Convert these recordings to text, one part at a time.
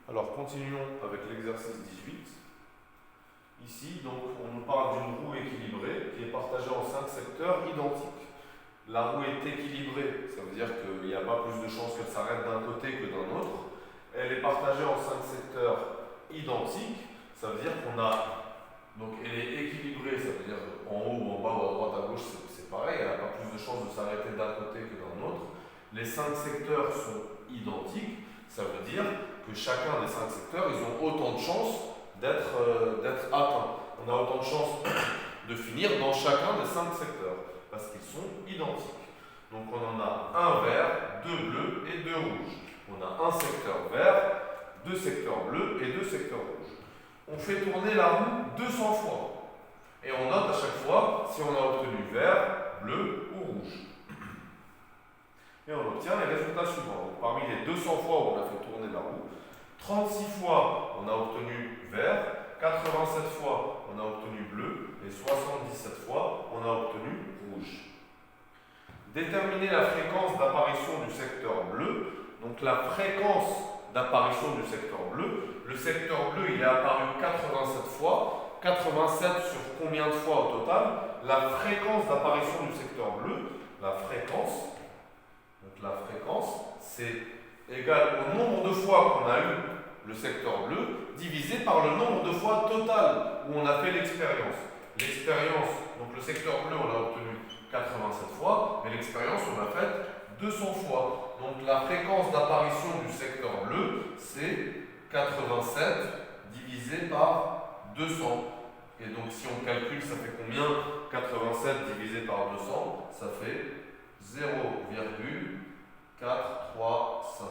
Alors continuons avec l'exercice 18. Ici, donc, on nous parle d'une roue équilibrée qui est partagée en 5 secteurs identiques. La roue est équilibrée, ça veut dire qu'il n'y a pas plus de chances qu'elle s'arrête d'un côté que d'un autre. Elle est partagée en 5 secteurs identiques, ça veut dire qu'on a... Donc elle est équilibrée, ça veut dire en haut ou en bas ou à droite à gauche, c'est pareil, elle n'a pas plus de chances de s'arrêter d'un côté que d'un autre. Les 5 secteurs sont identiques, ça veut dire que chacun des 5 secteurs, ils ont autant de chances d'être atteints. On a autant de chances de finir dans chacun des 5 secteurs, parce qu'ils sont identiques. Donc on en a un vert, deux bleus et deux rouges. On a un secteur vert, deux secteurs bleus et deux secteurs rouges. On fait tourner la roue 200 fois. Et on note à chaque fois si on a obtenu vert, bleu ou rouge. Et on obtient les résultats suivants. Donc, parmi les 200 fois où on a fait tourner la roue, 36 fois on a obtenu vert, 87 fois on a obtenu bleu et 77 fois on a obtenu rouge. Déterminer la fréquence d'apparition du secteur bleu. Donc la fréquence d'apparition du secteur bleu. Le secteur bleu, il est apparu 87 fois. 87 sur combien de fois au total? La fréquence d'apparition du secteur bleu, la fréquence, c'est égal au nombre de fois qu'on a eu le secteur bleu, divisé par le nombre de fois total où on a fait l'expérience. L'expérience, donc le secteur bleu, on l'a obtenu 87 fois, mais l'expérience, on l'a faite 200 fois. Donc la fréquence d'apparition du secteur bleu, c'est 87 divisé par 200. Et donc si on calcule, ça fait combien? 87 divisé par 200, ça fait 0,435.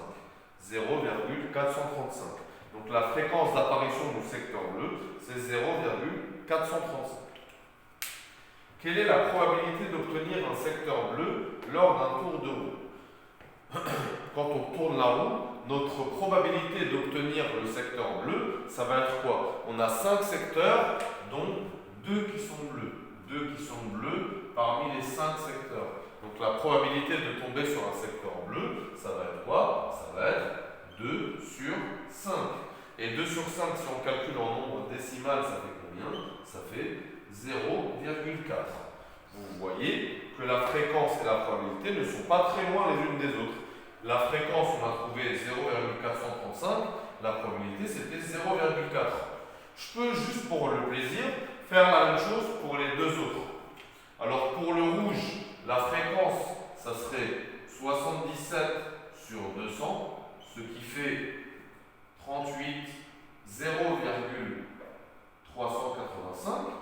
0,435. Donc la fréquence d'apparition du secteur bleu, c'est 0,435. Quelle est la probabilité d'obtenir un secteur bleu lors d'un tour de roue? Quand on tourne la roue, notre probabilité d'obtenir le secteur bleu, ça va être quoi? On a 5 secteurs, dont 2 qui sont bleus. 2 qui sont bleus parmi les 5 secteurs. Donc la probabilité de tomber sur un secteur bleu, ça va être quoi? Ça va être 2 sur 5. Et 2 sur 5, si on calcule en nombre décimal, ça fait combien? Ça fait 0,4. Vous voyez que la fréquence et la probabilité ne sont pas très loin les unes des autres. La fréquence, on a trouvé 0,435. La probabilité, c'était 0,4. Je peux, juste pour le plaisir, faire la même chose pour les deux autres. Alors pour le rouge, la fréquence, ça serait 77 sur 200, ce qui fait 38, 0,385.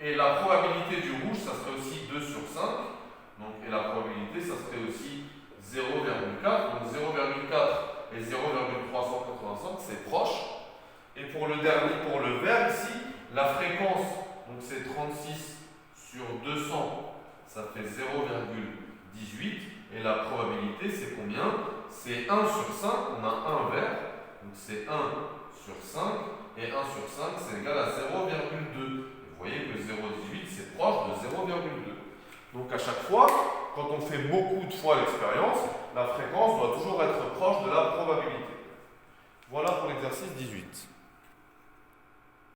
Et la probabilité du rouge, ça serait aussi 2 sur 5. Donc, et la probabilité, ça serait aussi 0,4. Donc 0,4 et 0,385, c'est proche. Et pour le dernier, pour le vert ici, la fréquence, donc c'est 36 sur 200, ça fait 0,18. Et la probabilité, c'est combien? C'est 1 sur 5, on a un vert, donc c'est 1 sur 5. Et 1 sur 5, c'est égal à 0,2. Vous voyez que 0,18, c'est proche de 0,2. Donc à chaque fois, quand on fait beaucoup de fois l'expérience, la fréquence doit toujours être proche de la probabilité. Voilà pour l'exercice 18.